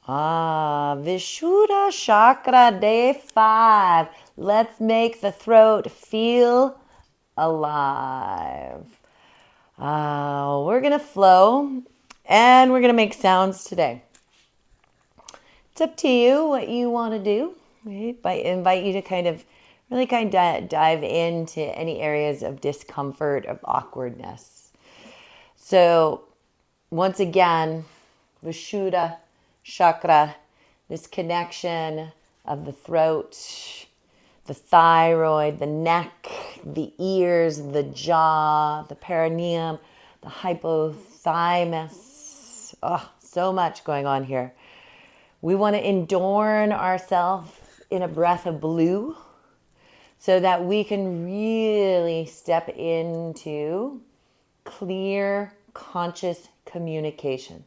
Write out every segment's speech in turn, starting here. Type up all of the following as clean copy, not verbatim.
Vishuddha Chakra Day 5. Let's make the throat feel alive. We're going to flow and we're going to make sounds today. It's up to you what you want to do. Right? I invite you to really dive into any areas of discomfort, of awkwardness. So once again, Vishuddha Chakra, this connection of the throat, the thyroid, the neck, the ears, the jaw, the perineum, the hypothalamus. Oh, so much going on here. We want to adorn ourselves in a breath of blue so that we can really step into clear, conscious communication,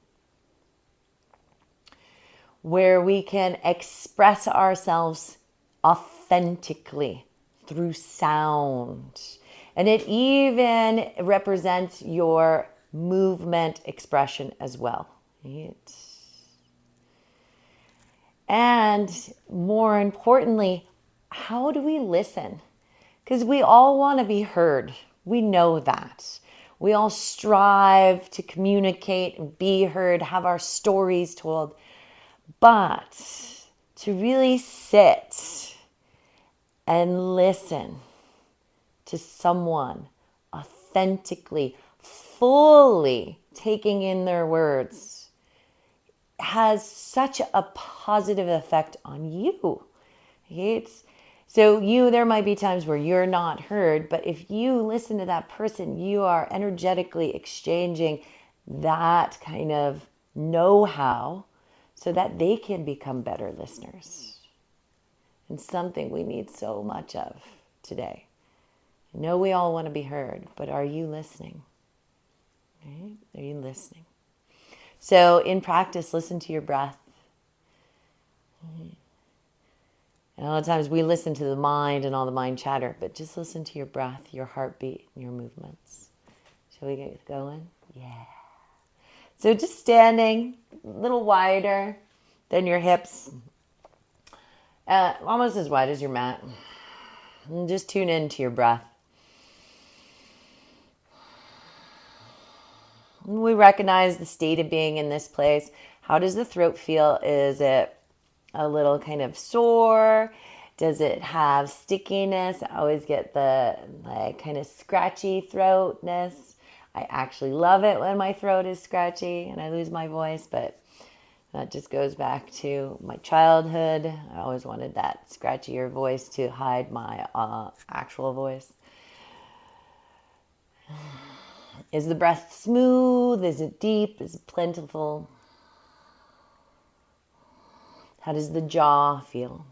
where we can express ourselves authentically through sound. And it even represents your movement expression as well. Right? And more importantly, how do we listen? Because we all want to be heard. We know that. We all strive to communicate and be heard, have our stories told. But to really sit and listen to someone authentically, fully taking in their words has such a positive effect on you. There might be times where you're not heard, but if you listen to that person, you are energetically exchanging that kind of know-how so that they can become better listeners. And something we need so much of today. I know we all want to be heard, but are you listening? Right? Are you listening? So in practice, listen to your breath. And a lot of times we listen to the mind and all the mind chatter, but just listen to your breath, your heartbeat, and your movements. Shall we get going? Yeah. So just standing a little wider than your hips, almost as wide as your mat. And just tune into your breath. We recognize the state of being in this place. How does the throat feel? Is it a little kind of sore? Does it have stickiness? I always get the kind of scratchy throatness. I actually love it when my throat is scratchy and I lose my voice, but that just goes back to my childhood. I always wanted that scratchier voice to hide my actual voice. Is the breath smooth? Is it deep? Is it plentiful? How does the jaw feel?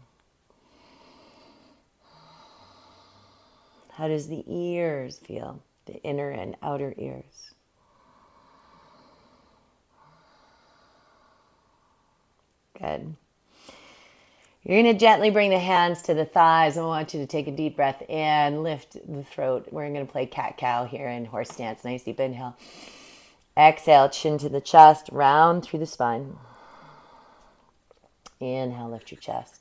How does the ears feel? The inner and outer ears. Good. You're going to gently bring the hands to the thighs. I want you to take a deep breath in, lift the throat. We're going to play cat-cow here in horse stance. Nice deep inhale. Exhale, chin to the chest, round through the spine. Inhale, lift your chest.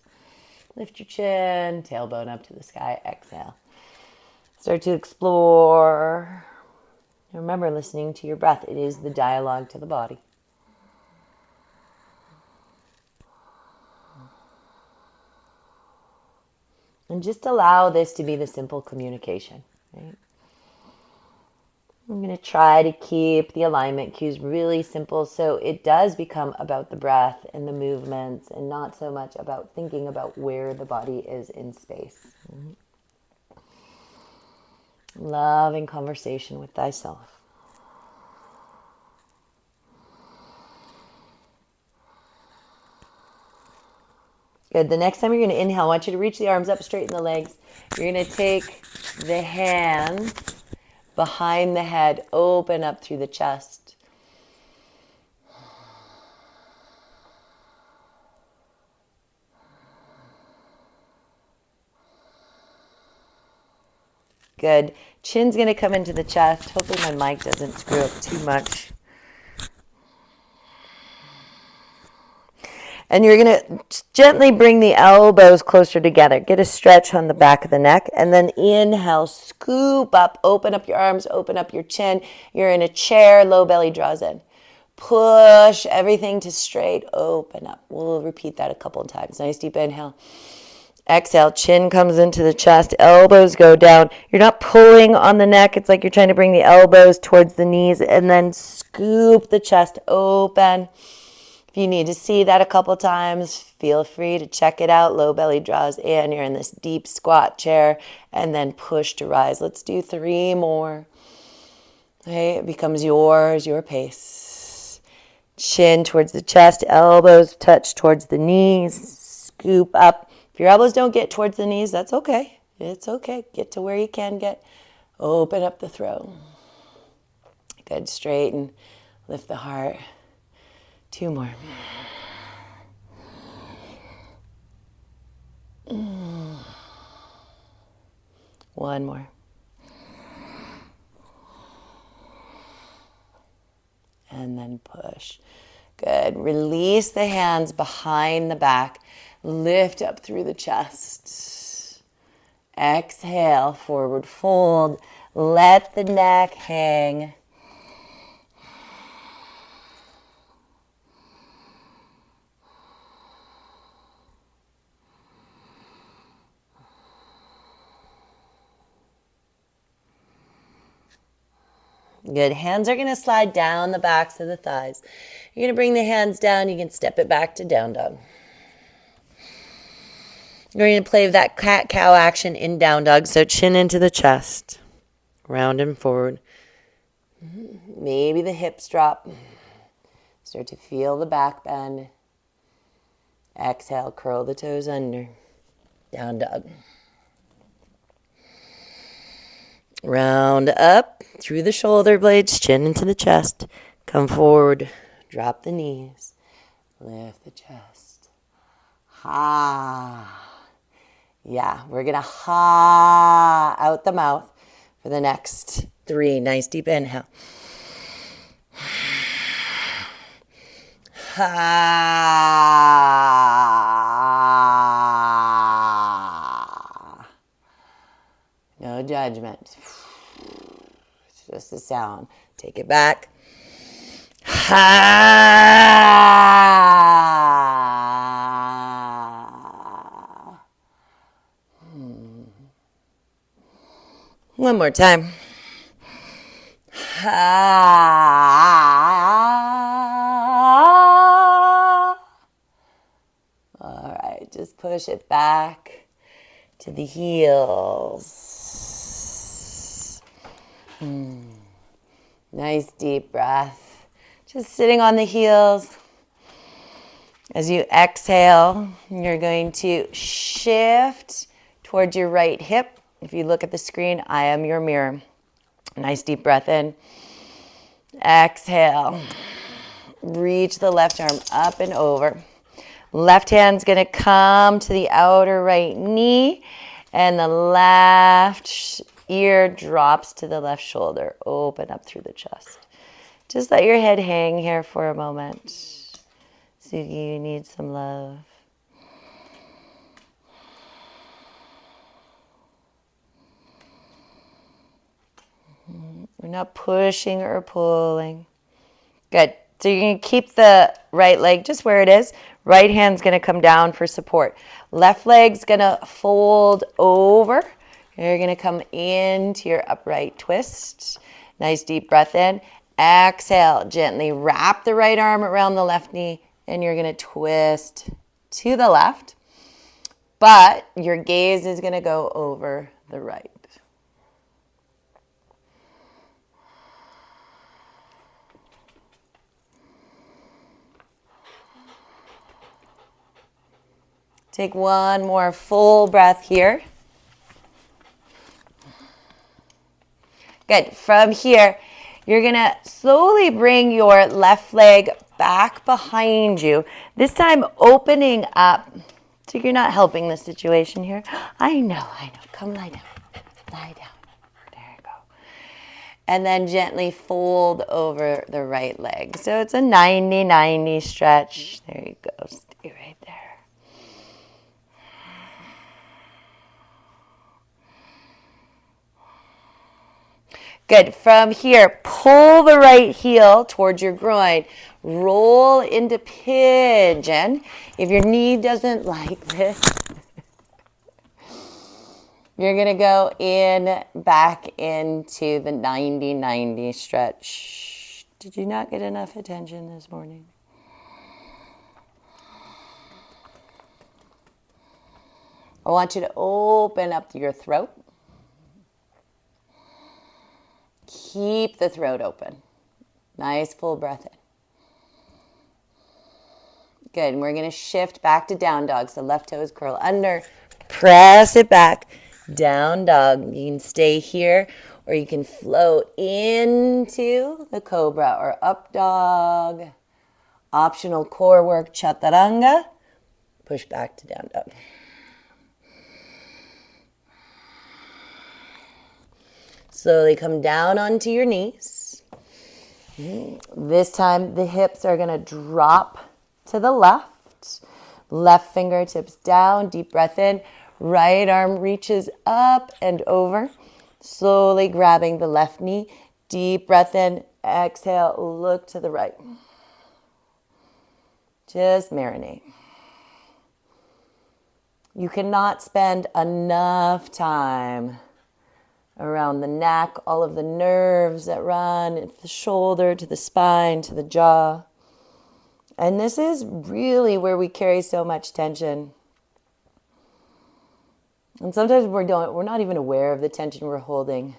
Lift your chin, tailbone up to the sky. Exhale. Start to explore. Remember, listening to your breath. It is the dialogue to the body. And just allow this to be the simple communication. Right? I'm going to try to keep the alignment cues really simple so it does become about the breath and the movements and not so much about thinking about where the body is in space. Mm-hmm. Loving conversation with thyself. Good. The next time you're going to inhale, I want you to reach the arms up, straighten the legs. You're going to take the hands behind the head, open up through the chest. Good. Chin's going to come into the chest. Hopefully my mic doesn't screw up too much. And you're going to gently bring the elbows closer together. Get a stretch on the back of the neck. And then inhale, scoop up, open up your arms, open up your chin. You're in a chair, low belly draws in. Push everything to straight, open up. We'll repeat that a couple of times. Nice deep inhale. Exhale, chin comes into the chest, elbows go down. You're not pulling on the neck. It's like you're trying to bring the elbows towards the knees and then scoop the chest open. If you need to see that a couple times, feel free to check it out. Low belly draws in. You're in this deep squat chair and then push to rise. Let's do 3 more. Okay, it becomes yours, your pace. Chin towards the chest, elbows touch towards the knees. Scoop up. If your elbows don't get towards the knees, that's okay. It's okay. Get to where you can get. Open up the throat. Good. Straighten. Lift the heart. 2 more. One more. And then push. Good. Release the hands behind the back. Lift up through the chest. Exhale, forward fold. Let the neck hang. Good. Hands are going to slide down the backs of the thighs. You're going to bring the hands down. You can step it back to down dog. You're going to play that cat-cow action in down dog. So chin into the chest. Round and forward. Maybe the hips drop. Start to feel the back bend. Exhale, curl the toes under. Down dog. Round up through the shoulder blades, chin into the chest. Come forward, drop the knees, lift the chest. Ha. Yeah, we're going to ha out the mouth for the next 3. Nice deep inhale. Ha. No judgment. It's just a sound. Take it back. Ha. One more time. Ha. All right, just push it back to the heels. Nice deep breath. Just sitting on the heels. As you exhale, you're going to shift towards your right hip. If you look at the screen, I am your mirror. Nice deep breath in. Exhale. Reach the left arm up and over. Left hand's going to come to the outer right knee, and the left ear drops to the left shoulder. Open up through the chest. Just let your head hang here for a moment. Sugi, you need some love. We're not pushing or pulling. Good. So you're going to keep the right leg just where it is. Right hand's going to come down for support. Left leg's going to fold over. You're going to come into your upright twist. Nice deep breath in. Exhale. Gently wrap the right arm around the left knee, and you're going to twist to the left. But your gaze is going to go over the right. Take one more full breath here. Good. From here, you're going to slowly bring your left leg back behind you. This time opening up. So you're not helping the situation here. I know. Come lie down. Lie down. There you go. And then gently fold over the right leg. So it's a 90-90 stretch. There you go. Stay right Good. From here, pull the right heel towards your groin. Roll into pigeon. If your knee doesn't like this, you're going to go back into the 90-90 stretch. Did you not get enough attention this morning? I want you to open up your throat. Keep the throat open. Nice full breath in. Good. And we're going to shift back to down dog. So left toes curl under. Press it back. Down dog. You can stay here or you can float into the cobra or up dog. Optional core work, chaturanga. Push back to down dog. Slowly come down onto your knees. This time the hips are going to drop to the left. Left fingertips down, deep breath in. Right arm reaches up and over. Slowly grabbing the left knee. Deep breath in. Exhale, look to the right. Just marinate. You cannot spend enough time around the neck, all of the nerves that run into the shoulder, to the spine, to the jaw. And this is really where we carry so much tension. And sometimes we're not even aware of the tension we're holding.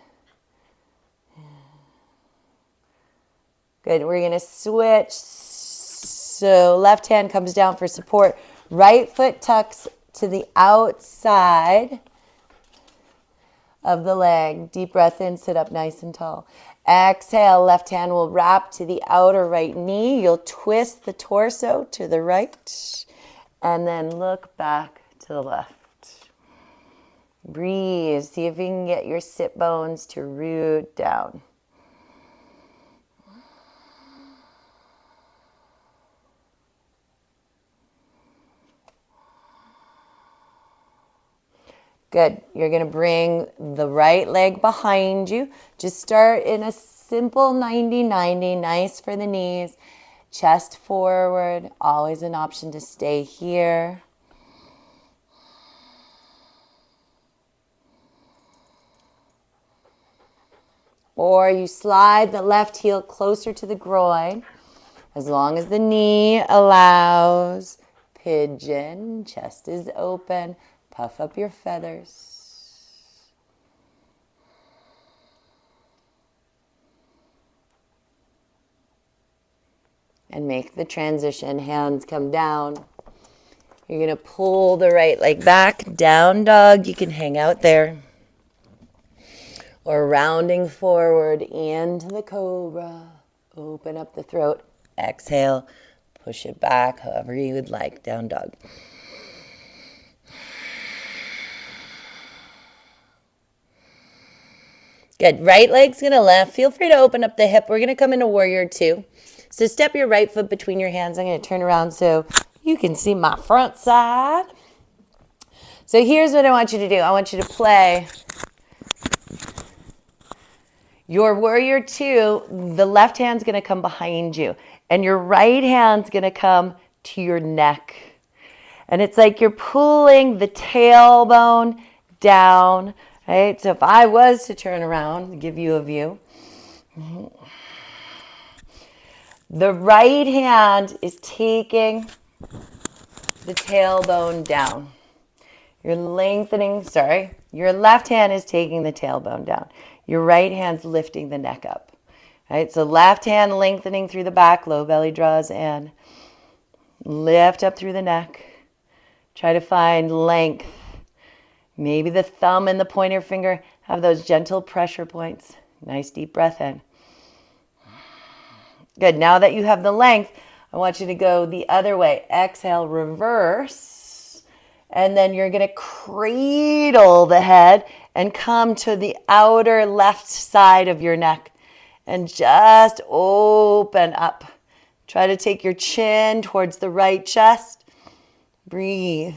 Good. We're going to switch. So left hand comes down for support. Right foot tucks to the outside of the leg. Deep breath in, sit up nice and tall. Exhale, left hand will wrap to the outer right knee. You'll twist the torso to the right and then look back to the left. Breathe. See if you can get your sit bones to root down. Good. You're going to bring the right leg behind you. Just start in a simple 90-90, nice for the knees. Chest forward, always an option to stay here. Or you slide the left heel closer to the groin, as long as the knee allows. Pigeon, chest is open. Puff up your feathers. And make the transition. Hands come down. You're going to pull the right leg back. Down dog. You can hang out there. Or rounding forward into the cobra. Open up the throat. Exhale. Push it back however you would like. Down dog. Good. Right leg's going to lift. Feel free to open up the hip. We're going to come into warrior two. So step your right foot between your hands. I'm going to turn around so you can see my front side. So here's what I want you to do. I want you to play your warrior two. The left hand's going to come behind you. And your right hand's going to come to your neck. And it's like you're pulling the tailbone down. Right? So if I was to turn around and give you a view, the right hand is taking the tailbone down. You're lengthening, your left hand is taking the tailbone down. Your right hand's lifting the neck up. Right? So left hand lengthening through the back, low belly draws in. Lift up through the neck. Try to find length. Maybe the thumb and the pointer finger have those gentle pressure points. Nice deep breath in. Good. Now that you have the length, I want you to go the other way. Exhale, reverse. And then you're going to cradle the head and come to the outer left side of your neck. And just open up. Try to take your chin towards the right chest. Breathe.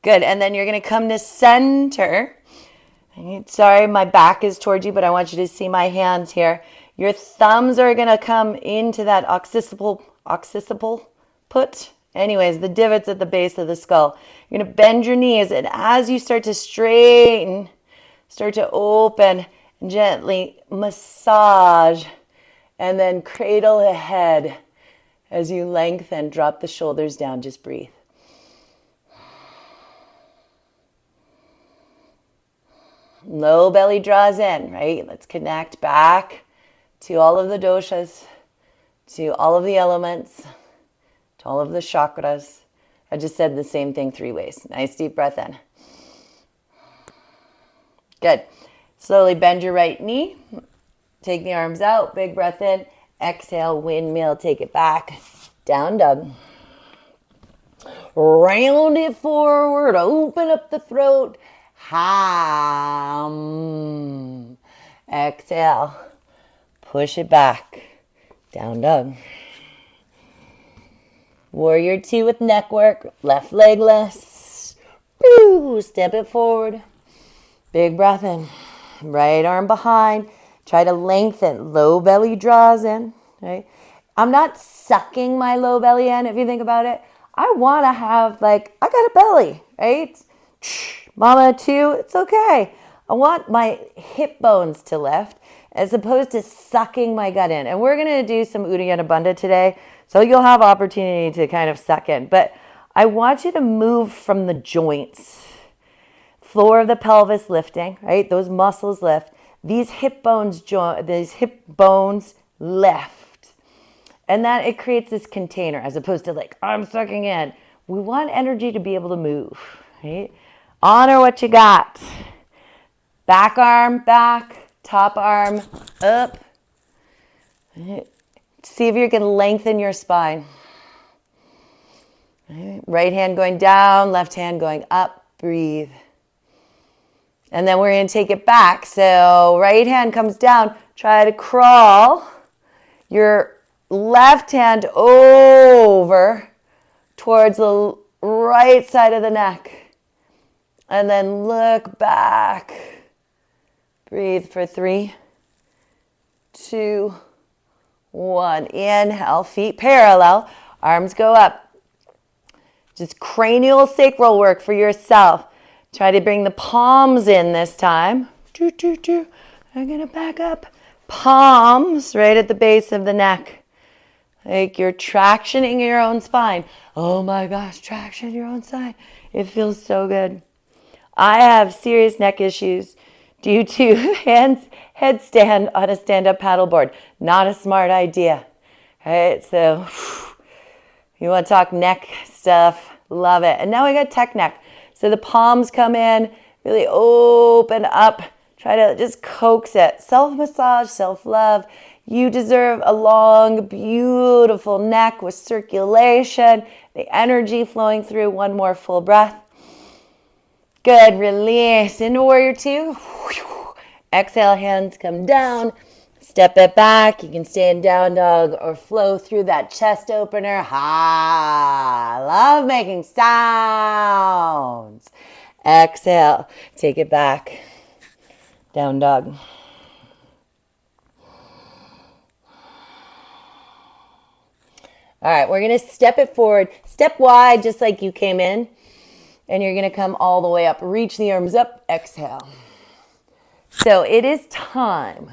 Good. And then you're going to come to center. Sorry, my back is towards you, but I want you to see my hands here. Your thumbs are going to come into that occiput put. Anyways, the divots at the base of the skull. You're going to bend your knees, and as you start to straighten, start to open, and gently massage, and then cradle the head as you lengthen. Drop the shoulders down. Just breathe. Low belly draws in, right? Let's connect back to all of the doshas, to all of the elements, to all of the chakras. I just said the same thing 3 ways. Nice deep breath in. Good. Slowly bend your right knee. Take the arms out. Big breath in. Exhale, windmill. Take it back. Down dog. Round it forward. Open up the throat. Ham. Exhale. Push it back. Down dog. Warrior 2 with neck work. Left leg less. Woo. Step it forward. Big breath in. Right arm behind. Try to lengthen. Low belly draws in. Right? I'm not sucking my low belly in, if you think about it. I want to have, like, I got a belly, right? Mama 2, it's okay. I want my hip bones to lift as opposed to sucking my gut in. And we're going to do some Uddiyana Bandha today, so you'll have opportunity to kind of suck in. But I want you to move from the joints. Floor of the pelvis lifting, right? Those muscles lift. These hip bones lift. And that it creates this container as opposed to like, I'm sucking in. We want energy to be able to move, right? Honor what you got. Back arm back, top arm up. See if you can lengthen your spine. Right hand going down, left hand going up. Breathe. And then we're going to take it back. So right hand comes down. Try to crawl your left hand over towards the right side of the neck. And then look back. Breathe for 3, 2, 1. Inhale, feet parallel. Arms go up. Just cranial sacral work for yourself. Try to bring the palms in this time. I'm going to back up. Palms right at the base of the neck. Like you're tractioning your own spine. Oh my gosh, traction your own spine. It feels so good. I have serious neck issues due to headstand on a stand-up paddleboard. Not a smart idea. All right, so you want to talk neck stuff, love it. And now we got tech neck. So the palms come in, really open up. Try to just coax it. Self-massage, self-love. You deserve a long, beautiful neck with circulation, the energy flowing through. One more full breath. Good. Release into warrior 2. Exhale, hands come down. Step it back. You can stay in down dog or flow through that chest opener. Ha! Love making sounds. Exhale. Take it back. Down dog. All right, we're going to step it forward. Step wide just like you came in. And you're going to come all the way up. Reach the arms up. Exhale. So it is time,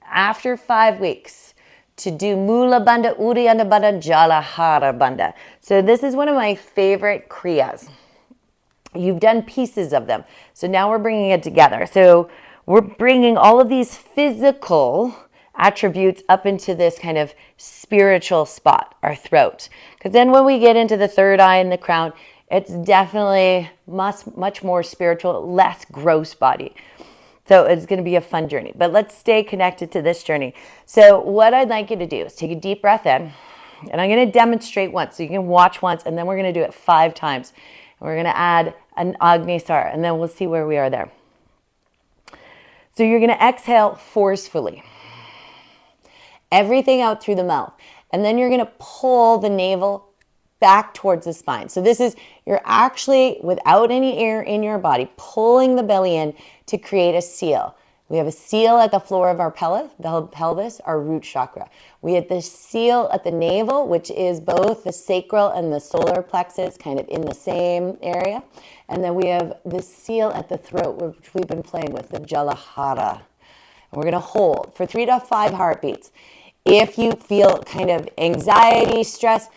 after 5 weeks, to do Mula Bandha, Uddiyana Bandha, Jalahara Bandha. So this is one of my favorite kriyas. You've done pieces of them. So now we're bringing it together. So we're bringing all of these physical attributes up into this kind of spiritual spot, our throat. Because then when we get into the third eye and the crown, it's definitely much more spiritual, less gross body. So it's going to be a fun journey. But let's stay connected to this journey. So what I'd like you to do is take a deep breath in. And I'm going to demonstrate once. So you can watch once. And then we're going to do it 5 times. And we're going to add an Agnisar. And then we'll see where we are there. So you're going to exhale forcefully. Everything out through the mouth. And then you're going to pull the navel back towards the spine. So this is, you're actually, without any air in your body, pulling the belly in to create a seal. We have a seal at the floor of our pelvis, our root chakra. We have the seal at the navel, which is both the sacral and the solar plexus, kind of in the same area. And then we have the seal at the throat, which we've been playing with, the Jalahara. And we're going to hold for 3 to 5 heartbeats. If you feel kind of anxiety, stress,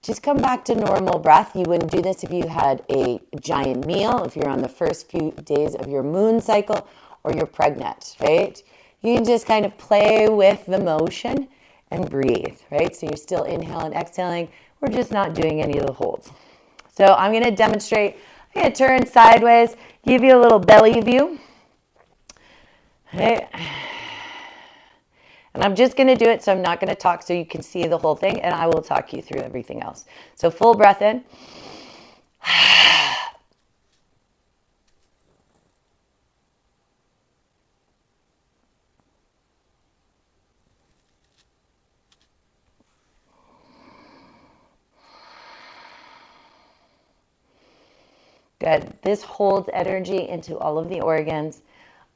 just come back to normal breath. You wouldn't do this if you had a giant meal, if you're on the first few days of your moon cycle, or you're pregnant, right? You can just kind of play with the motion and breathe, right? So you're still inhaling, exhaling. We're just not doing any of the holds. So I'm going to demonstrate. I'm going to turn sideways, give you a little belly view. Okay. And I'm just going to do it, so I'm not going to talk so you can see the whole thing, and I will talk you through everything else. So full breath in. Good. This holds energy into all of the organs.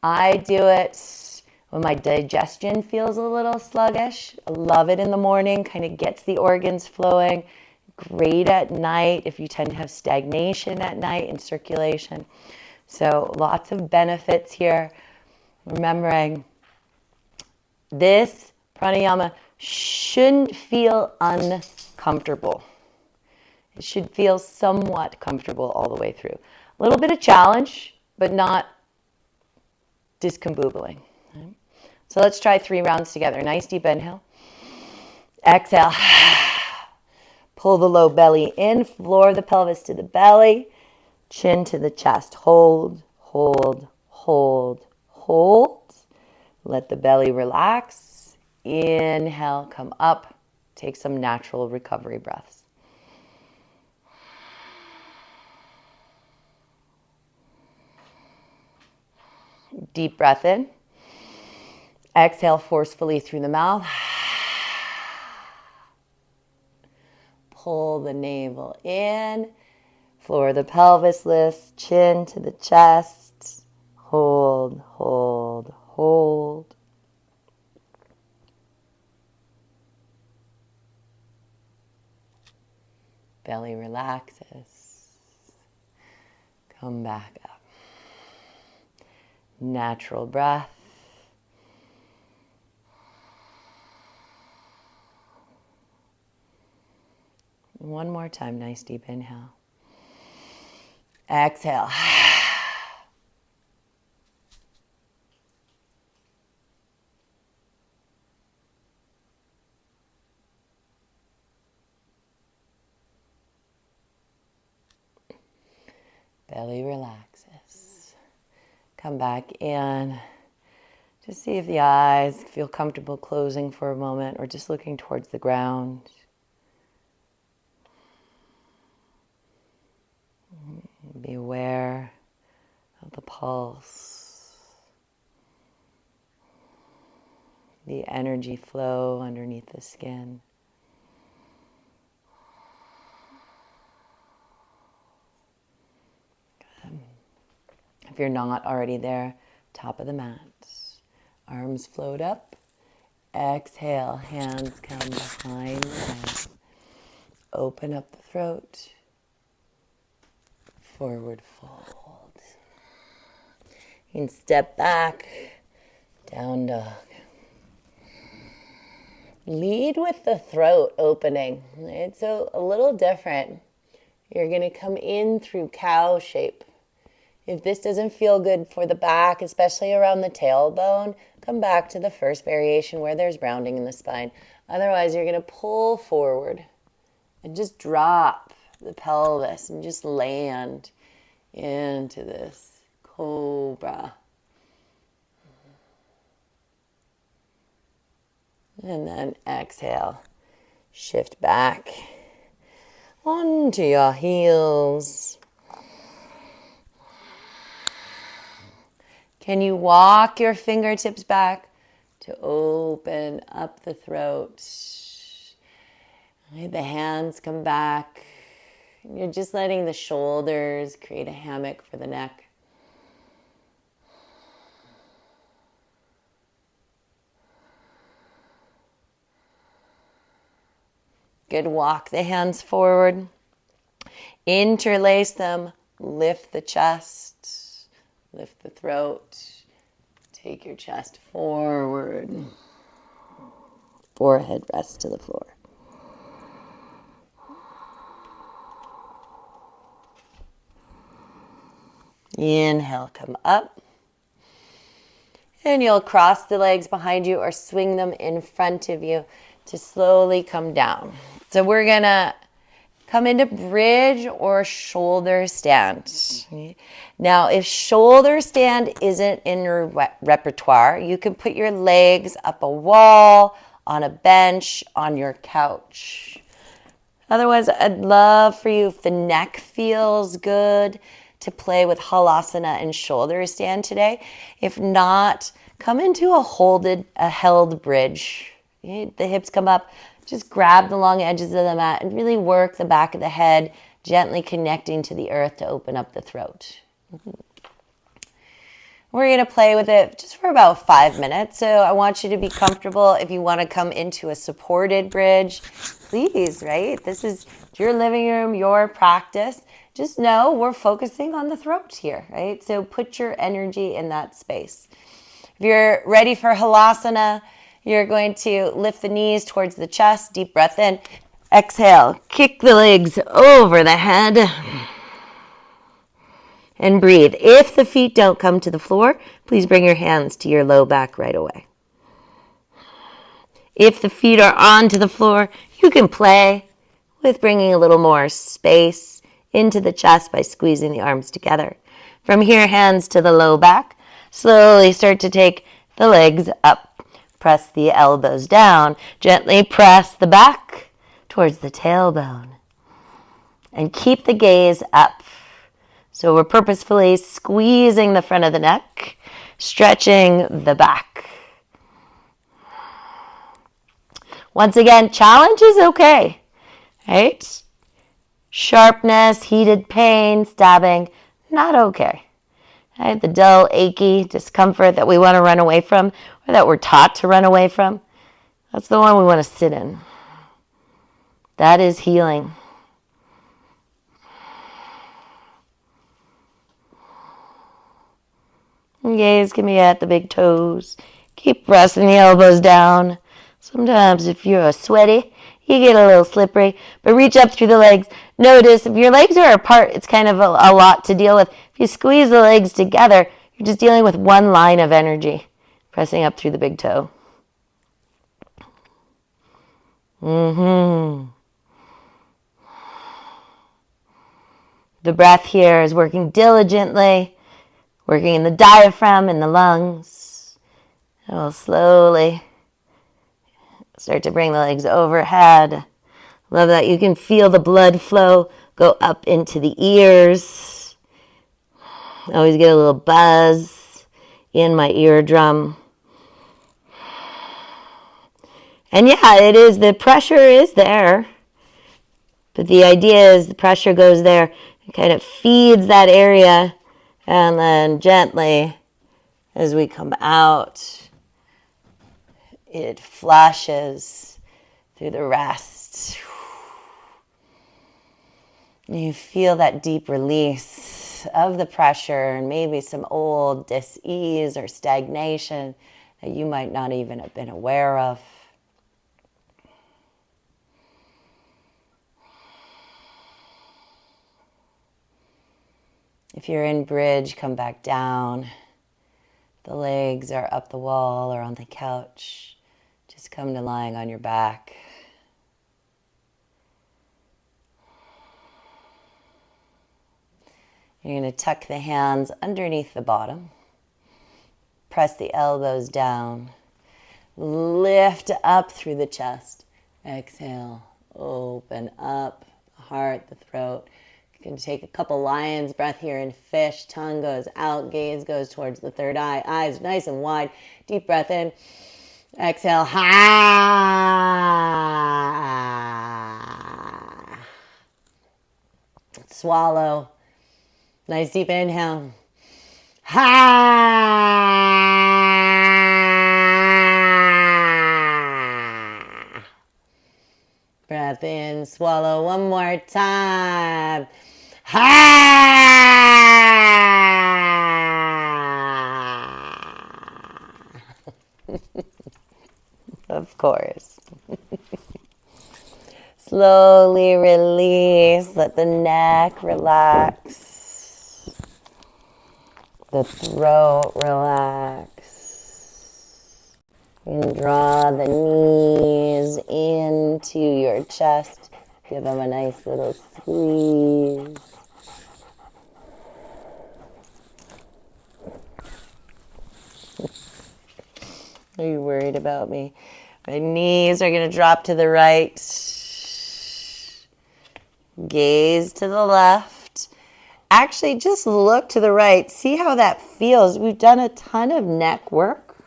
I do it when my digestion feels a little sluggish. I love it in the morning, kind of gets the organs flowing. Great at night if you tend to have stagnation at night in circulation. So lots of benefits here. Remembering this pranayama shouldn't feel uncomfortable. It should feel somewhat comfortable all the way through. A little bit of challenge, but not discombobulating. Right? So let's try 3 rounds together. Nice deep inhale. Exhale. Pull the low belly in, floor the pelvis to the belly, chin to the chest. Hold, hold, hold, hold. Let the belly relax. Inhale, come up. Take some natural recovery breaths. Deep breath in. Exhale forcefully through the mouth. Pull the navel in. Floor the pelvis lifts. Chin to the chest. Hold, hold, hold. Belly relaxes. Come back up. Natural breath. One more time, nice deep inhale. Exhale. Belly relaxes. Come back in. Just see if the eyes feel comfortable closing for a moment or just looking towards the ground. Be aware of the pulse, the energy flow underneath the skin. Good. If you're not already there, top of the mat. Arms float up. Exhale, hands come behind the head. Open up the throat. Forward fold. You can step back, down dog. Lead with the throat opening. It's a little different. You're going to come in through cow shape. If this doesn't feel good for the back, especially around the tailbone, come back to the first variation where there's rounding in the spine. Otherwise, you're going to pull forward and just drop the pelvis and just land into this cobra. And then exhale, shift back onto your heels. Can you walk your fingertips back to open up the throat? The hands come back. You're just letting the shoulders create a hammock for the neck. Good. Walk the hands forward. Interlace them. Lift the chest. Lift the throat. Take your chest forward. Forehead rests to the floor. Inhale, come up. And you'll cross the legs behind you or swing them in front of you to slowly come down. So we're going to come into bridge or shoulder stand. Now, if shoulder stand isn't in your repertoire, you can put your legs up a wall, on a bench, on your couch. Otherwise, I'd love for you, if the neck feels good, to play with halasana and shoulder stand today. If not, come into a held bridge. The hips come up. Just grab the long edges of the mat and really work the back of the head, gently connecting to the earth to open up the throat. We're going to play with it just for about 5 minutes. So I want you to be comfortable. If you want to come into a supported bridge, please, right? This is your living room, your practice. Just know we're focusing on the throat here, right? So put your energy in that space. If you're ready for halasana, you're going to lift the knees towards the chest. Deep breath in. Exhale. Kick the legs over the head. And breathe. If the feet don't come to the floor, please bring your hands to your low back right away. If the feet are onto the floor, you can play with bringing a little more space into the chest by squeezing the arms together. From here, hands to the low back. Slowly start to take the legs up. Press the elbows down. Gently press the back towards the tailbone. And keep the gaze up. So we're purposefully squeezing the front of the neck, stretching the back. Once again, challenge is okay, right? Sharpness, heated pain, stabbing, not okay. Right? The dull, achy discomfort that we want to run away from, or that we're taught to run away from, that's the one we want to sit in. That is healing. Gaze can be at the big toes. Keep pressing the elbows down. Sometimes if you're sweaty, you get a little slippery, but reach up through the legs. Notice if your legs are apart, it's kind of a lot to deal with. If you squeeze the legs together, you're just dealing with one line of energy, pressing up through the big toe. The breath here is working diligently, working in the diaphragm, in the lungs. And we'll slowly start to bring the legs overhead. Love that you can feel the blood flow go up into the ears. I always get a little buzz in my eardrum. And yeah, it is, the pressure is there. But the idea is the pressure goes there, it kind of feeds that area, and then gently, as we come out, it flashes through the rest. You feel that deep release of the pressure and maybe some old dis-ease or stagnation that you might not even have been aware of. If you're in bridge, come back down. The legs are up the wall or on the couch. Just come to lying on your back. You're going to tuck the hands underneath the bottom. Press the elbows down. Lift up through the chest. Exhale. Open up the heart, the throat. You can take a couple lion's breath here in fish. Tongue goes out. Gaze goes towards the third eye. Eyes nice and wide. Deep breath in. Exhale. Ha. swallow. Nice deep inhale. Ha! Breath in, swallow one more time. Ha! Of course. Slowly release. Let the neck relax. The throat relax. And draw the knees into your chest. Give them a nice little squeeze. Are you worried about me? My knees are going to drop to the right. Gaze to the left. Actually, just look to the right. See how that feels. We've done a ton of neck work.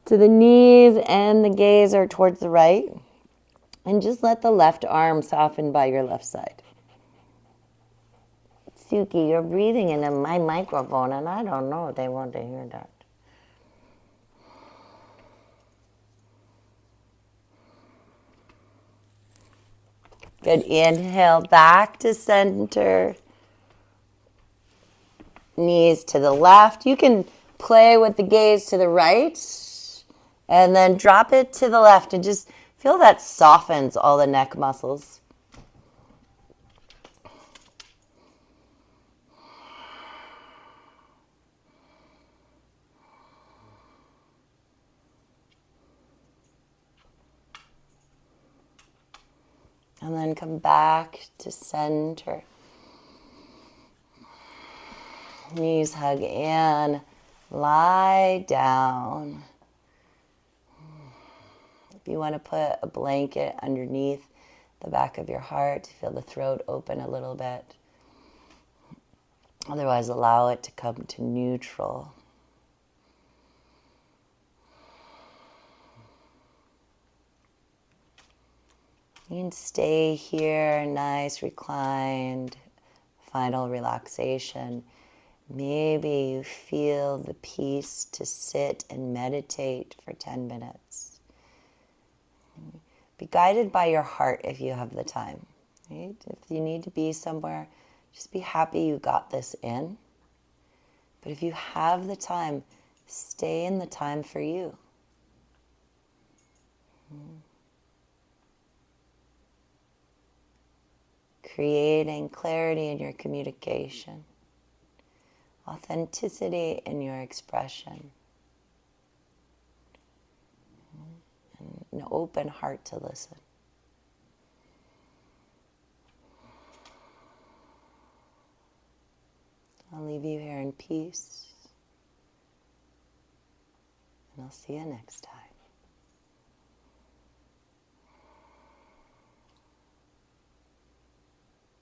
So the knees and the gaze are towards the right. And just let the left arm soften by your left side. Suki, you're breathing into my microphone, and I don't know if they want to hear that. Good. Inhale back to center. Knees to the left. You can play with the gaze to the right and then drop it to the left and just feel that softens all the neck muscles. And then come back to center. Knees hug in. Lie down. If you want to put a blanket underneath the back of your heart to feel the throat open a little bit. Otherwise, allow it to come to neutral. You can stay here, nice, reclined, final relaxation. Maybe you feel the peace to sit and meditate for 10 minutes. Be guided by your heart if you have the time. Right? If you need to be somewhere, just be happy you got this in. But if you have the time, stay in the time for you. Creating clarity in your communication, authenticity in your expression, and an open heart to listen. I'll leave you here in peace, and I'll see you next time.